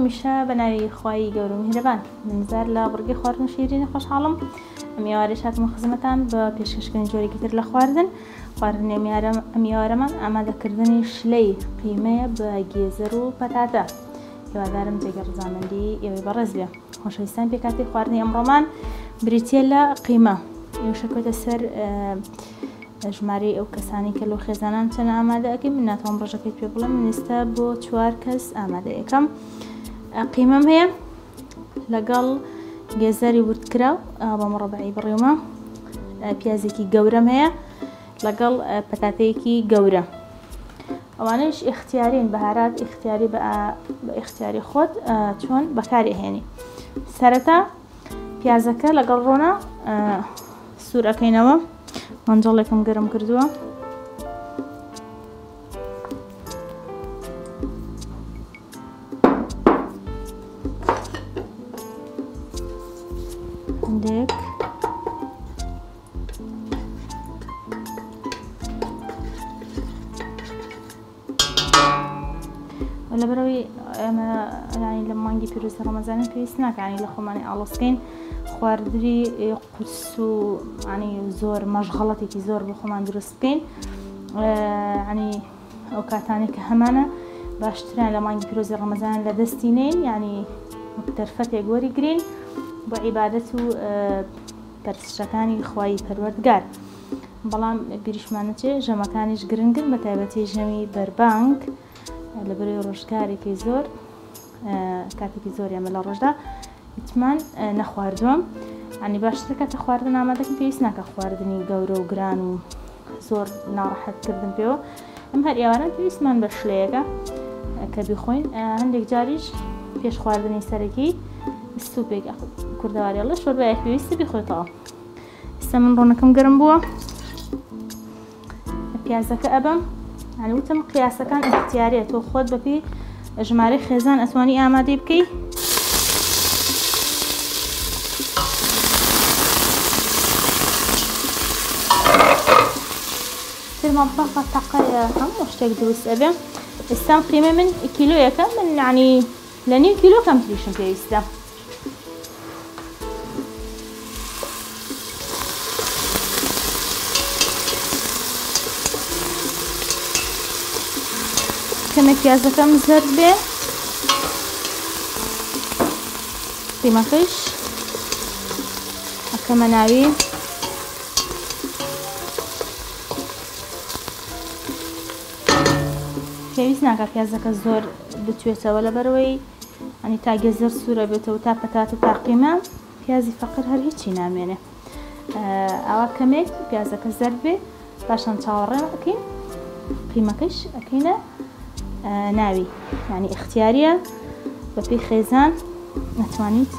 هەمیشە بەناوی خوای گەورە و میهرەبان منزار لە بڕگەی خواردن شیرینی خۆشحاڵم. ئەم ئێوارەش هاتمە خزمەتان بە پێشکەشکردنی جۆرێکی تر لە خواردن ئەم ئێوارەمان ئامادەکردنی شلەی قیمەیە بە گێزەر و پەتاتە. هیوادارم جێگە ڕزامەندی ئێوەی بەڕێز بێ. خۆشەویستان پێکاتی خواردنی ئەمڕۆمان بریتیە لە قیمە. ئێوەشەکەوتە سەر ژمارەی ئەو کەسانی کە لۆ خێزانان چەند ئامادە ئەکەین. من ناتوانم ڕۆژەکەی پێ بڵێم، منیستە بۆ 4 کەس ئامادە یەکەم. قیمەم هەیە لەگەڵ گێزەری وردکراو بە مڕەبعی بڕیومە، پیازێکی گەورەم هەیە لەگەڵ پەتاتەیەکی گەورە. ئەوانش ئیختیارین، بەهارات ئیختیاری بە ئیختیاری خۆت چۆن بەکاری هێنی. سەرەتا پیازەکە لەگەڵ ڕۆنە سوور ئەەکەینەوە. مەنجەڵێکم گەرم کردووە. هەندێک لەبەرەوەی ئێمە ینی لە مانگی پیرۆزی ڕەمەزانین پێویست ناکەین لە خۆمانی ئاڵۆزکەین خواردنی قورس و ینی زۆر مەشغەڵەتێکی زۆر بۆ خۆمان دروست بکەین. ینی ئەو کاتانێک کە هەمانە باشتریان لە مانگی پیرۆزی ڕەمەزان لە دەستی نین، ینی دەرفەتێک وەریگرین بۆ عیبادەت و پەرستشەکانی خوای پەروەردگار. بەڵام بیریشمان نەچێ ژەمەکانیش گرنگن، بە تایبەتی ژەمی بەربانگ لەبەرەوەی ڕۆژگارێکی زۆر کاتێکی زۆر ئێمە لە ڕۆژدا ئیتمان نەخواردووەم. ینی باشتر کاتە خواردن ئامادەکەین پێویست ناکە خواردنی گەورە و گران و زۆر ناڕەحەتکردن پێوە. ئەم هەر ئێواران پێویستمان بە شلەیەکە کە بیخۆین. هەندێک جاریش پێش خواردنی سەرەکی سوپێک کوردەواری شۆربایەک پێویستە بیخۆیتەوە. ئێستا من ڕۆنەکەم گەرم بووە، پیازەکە ئەبەم. ینی وتم قیاسەکان ئیختیاریە، تۆ خۆت بەپێی ژمارەی خێزان ئەتوانی ئامادەی بکەی. مەطبەخە تەقەیە هەموو شتێک دروست ئەبێ. ئێستا قیمە من کیلۆیەکە، من ینی لە نیم کیلۆ کەمتریشم پێویستە. کەمێک پیازەکەم زەرد بێ، قیمەکەش ئەکەمە ناوی. پێویست ناکە پیازەکە زۆر بتوێتەوە لەبەرەوەی ینی تا گێزەر سوورە بێتەوە تا پەتات و تا قیمە پیازی فەقر هەر هیچی نامێنێ. ئاوا کەمێک پیازەکە زەرد بێ پاشان چاوەڕێ ئەکەین، قیمەکەش ئەکەینە ناوی. ینی ئیختیاریە بەپێی خێزان نەتوانیت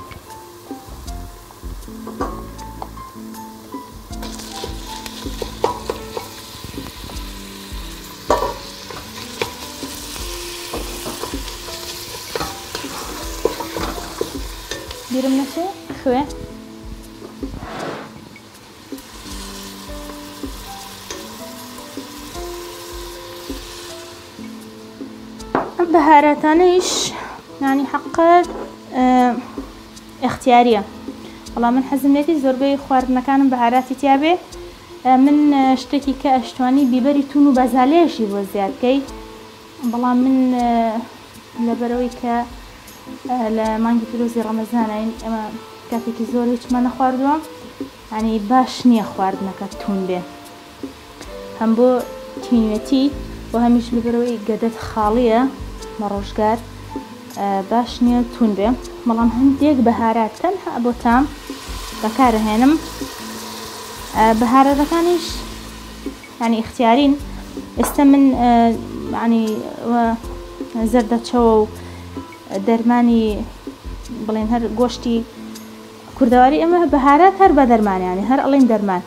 بیرم نەچێ خوێ. بەهاراتانەیش ینی حەقت ئیختیاریە، بەڵام من حەزم لێتی زۆربەی خواردنەکانم بەهاراتی تیا بێ. من شتێکی کە ئەشتوانی بیبەری تون و بەزالێشی بۆ زیاد بکەی، بەڵام من لەبەرەوەی کە لە مانگی پیرۆزی ڕەمەزانین ئەمە کاتێکی زۆر هیچمان نەخواردووە، ینی باش نییە خواردنەکە تون بێ، هەم بۆ تینوێتی و هەمیش لەبەرەوەی گەدەت خاڵیە بە ڕۆژگار باش نییە تون بێ. بەڵام هەندێک بەهارات تەنها بۆ تام بەکارەهێنم. بەهارەتەکانیش ینی ئیختیارین. ئێستا من ینی زەردەچەوە و دەرمانی بڵێن هەر گۆشتی کوردەواری ئەمە بەهارات هەر بە دەرمانیانی هەر ئەڵێن دەرمان.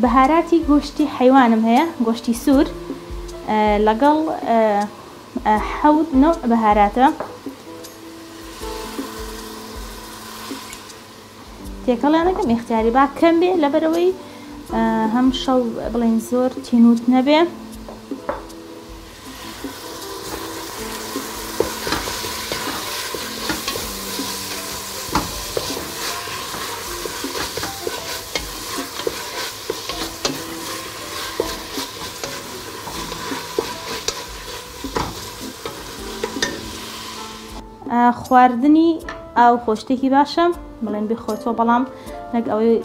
بەهاراتی گۆشتی حیوانم هەیە، گۆشتی سوور لەگەڵ 7 نوع بەهاراتە. تێکەڵیانەکەم ئیختیاری با کەم بێ لەبەرەوەی هەم شەو بڵێن زۆر تینوت نەبێ. خواردنی ئاو خۆشتێکی باشە بڵێن بخۆیتەوە بەڵام نەک ئەوەی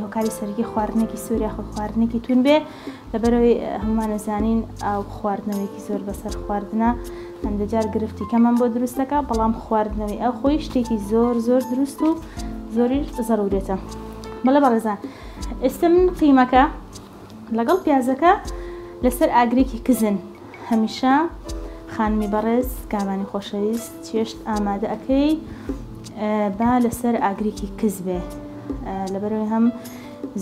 هۆکاری سەرەکی خواردنێکی سووریا خۆ خواردنێکی تون بێ لەبەرەوەی هەمومان ئەزانین ئاو خواردنەوەیکی زۆر بەسەر خواردنە هەندێک جار گرفتی کەمان بۆ دروستەکە بەڵام خواردنەوەی ئەو خۆی شتێکی زۆر زۆر دروست و زۆریش زەرورێتە. بەڵێ بەڕێزان ئێستا من قیمەکە لەگەڵ پیازەکە لەسەر ئاگرێکی کزن هەمیشە خانمی بەڕێز کابانی خۆشەویست چێشت ئامادە ئەەکەی با لەسەر ئاگرێکی کز بێ لەبەرەوەی هەم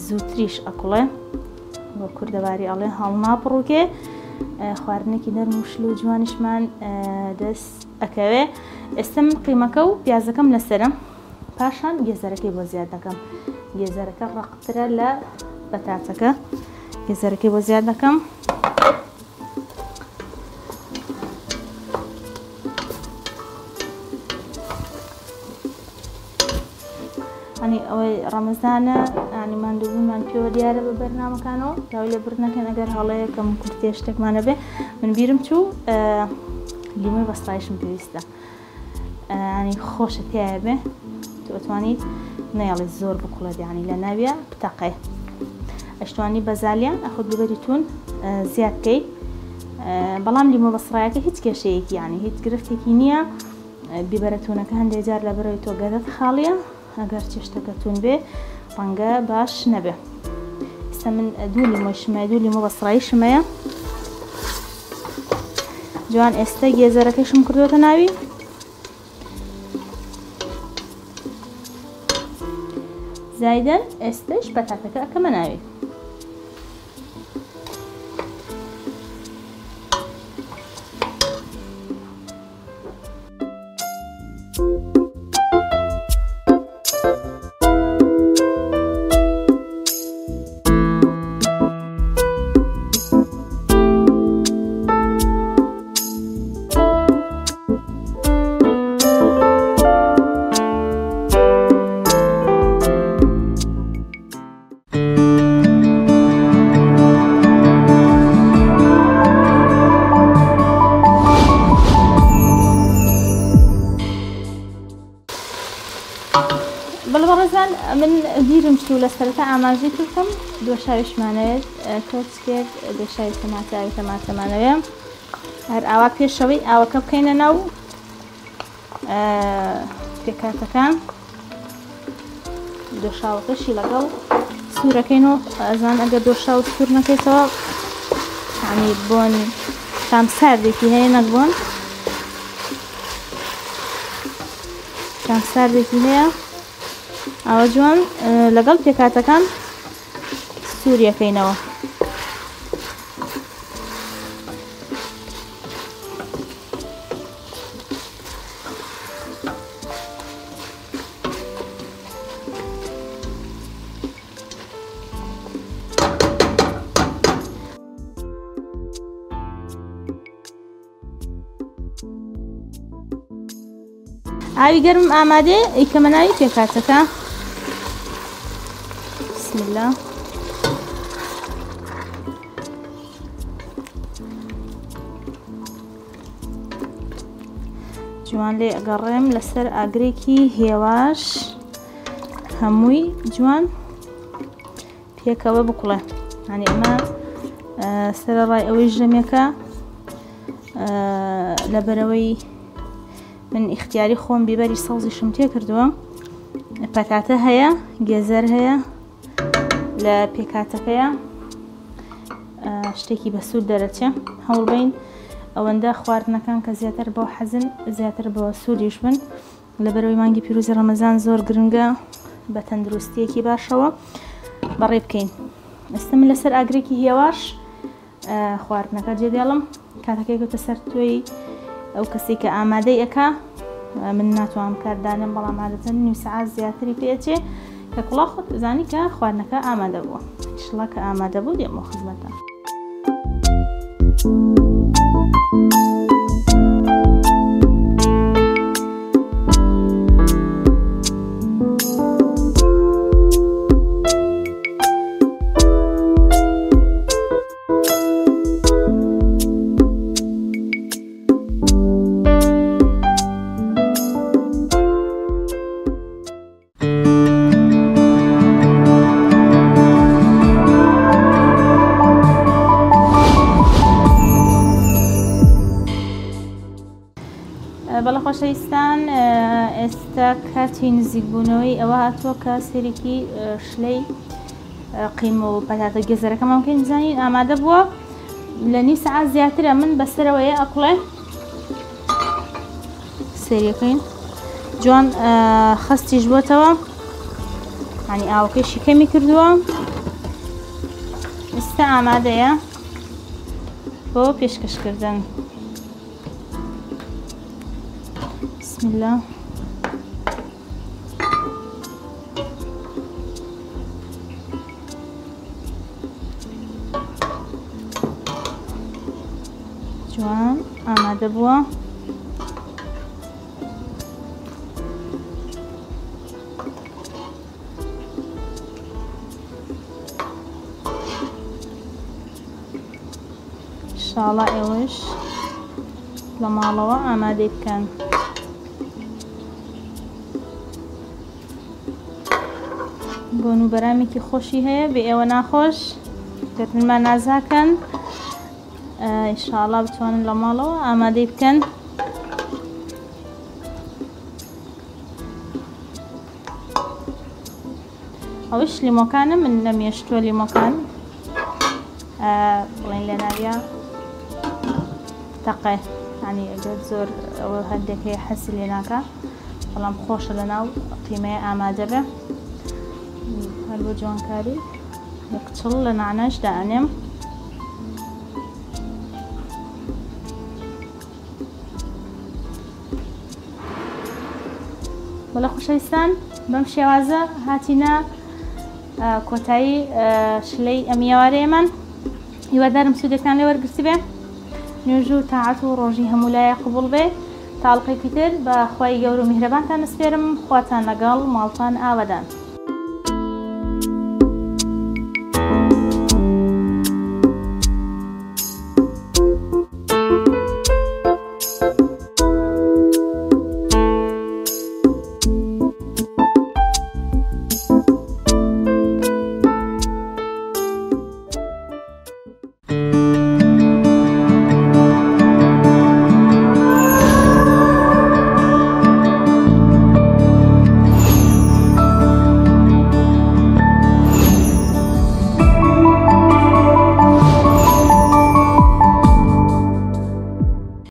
زووتریش ئەکوڵێ بۆ کوردەواری ئەڵێ هەڵ ناپڕووکێ خواردنێکی نەرم و شل و جوانیشمان دەست ئەکەوێ. ئێستا من قیمەکە و پیازەکەم لەسەرم پاشان گێزەرەکەی بۆ زیاد دەکەم. گێزەرەکە ڕقترە لە بەتاتەکە گێزەرەکەی بۆ زیاد دەکەم. ئەنی ئەوەی ڕەمەزانە ئانی ماندووبوومان پێوە دیارە بە بەرنامەکانەوە داوای لە بردنەکەن ئەگەر هەڵەیە کەم کورتێ شتێکمانە بێ من بیرم چوو لیمۆی بەستایشم پێویستە ئەنی خۆشە تایە بێ توانیت نەیەڵی زۆر بکوڵێت یانی لە ناویە بتەقێ ئەشتوانی بەزالیان ئەخۆت ببەریتون زیادکەی بەڵام لیمۆ بەسڕایەکە هیچ کێشەیەکی یانی هیچ گرفتێکی نییە بیبەرەتونەکە هەندێک جار لەبەرەوەی تۆ گەدەت خاڵیە ئەگەر چێشتەکەتون بێ ڕەنگە باش نەبێ. ئێستا من دوو لیمۆی شمەیە دوو لیمۆ بەسڕایی شمەیە جوان ئێستا گێزەرەکەشم کردوتە ناوی زایدەن ئێستش بەتاتەکە ئەکەمە ناوی من بیرم چوو لە سەرەتا ئاماژەی کردم دۆشاویشمانەوێت کۆچکێک دۆشاوی تەماتاوی تەماتەمانەوێ هەر ئاوا پێشەوەی ئاوەکە بکەینە ناو پێکاتەکان دۆشاوەکەشی لەگەڵ سوورەکەینەوە ئەزان ئەگەر دۆشا و سوور نەکەیتەوە ینی بۆن تام ساردێکی هەیە نەک بۆن تام ساردێکی هەیە ئەوە جوان لەگەڵ پێکاتەکان سووریەکەینەوە ئاوی گەرم ئامادێ ئیکەمە ناوی پێکاتەکە بسم الله جوان لێ ئەگەڕێم لەسەر ئاگرێکی هێواش هەمووی جوان پێکەوە بکوڵێ هەنی ئەمە سەرەڕای ئەوەی ژەمێکە لەبەرەوەی من اختیاری خۆم بیبەری سەوزیشم تێ کردووە پەتاتە هەیە گێزەر هەیە لە پێکاتەکەیە شتێکی بەسوود دەرەچێ هەوڵبین ئەوەندە خواردنەکان کە زیاتر بۆ حەزن زیاتر بۆ سوودیش بن لەبەرەوەی مانگی پیرۆزی ڕەمەزان زۆر گرنگە بە تەندروستیەکی باشەوە بەڕێ بکەین. ئێستا من لەسەر ئاگرێکی هێواش خواردنەکە جێدێڵم کاتەکەی گوتە سەر توێی ئەو کەسی کە ئامادەی ئەکا من ناتوانم کاردانم بەڵام عادەتەن نیو سەعات زیاتری پێچێ کە کوڵا خۆت بزانی کە خواردنەکە ئامادە بووە ئینشەڵا کە ئامادە بوو دێمەوە خزمەتە. بەڵە خۆشەویستان ئێستا کاتی نزیکبوونەوەی ئەوە هاتووە کە سێرێکی شلەی قیم و پەتاتە گێزەرەکەمان بکەین. بزانین ئامادە بووە لە نیم سەعات زیاترە من بەسەرەوەیە ئەقڵێ سێریەکەین جوان خستیش بۆتەوە ینی ئاوەکەیشی کەمی کردووە. ئێستا ئامادەیە بۆ پێشکەشکردن. بسم الله. جوان ئامادە بووە. ئینشاڵڵا ئێوەش لە ماڵەوە ئامادەی بکەن. بۆن و بەرامێکی خۆشی هەیە بێ ئێوە ناخۆش گرتنمان نازاکەن. ئینشاڵڵا بتوانن لە ماڵەوە ئامادەی بکەن. ئەوش لیمۆکانە من نەمێشتووە لیمۆکان بڵێن لە ناویە تەقێ ینی ئەگەر زۆر ئەوە هەندێک هەیە حەسی لێ ناکە بەڵام خۆشە لە ناو قیمەیە ئامادە بێ. هەر بۆ جوانکاری یەک چڵ لە نعنەش دائەنێم. بەڵە خۆشەویستان بەم شێوازە هاتینە کۆتایی شلەی ئەم ئێوارەیەمان. هیوادارم سوودەکان لێ وەرگرتی بێ. نوێژ و تاعەت و ڕۆژی هەموو لایە قبوڵ بێ. تاڵقێکی تر بە خوای گەور و میهرەبانتان ئەسپێرم. خواتان لەگەڵ ماڵتان ئاوەدان.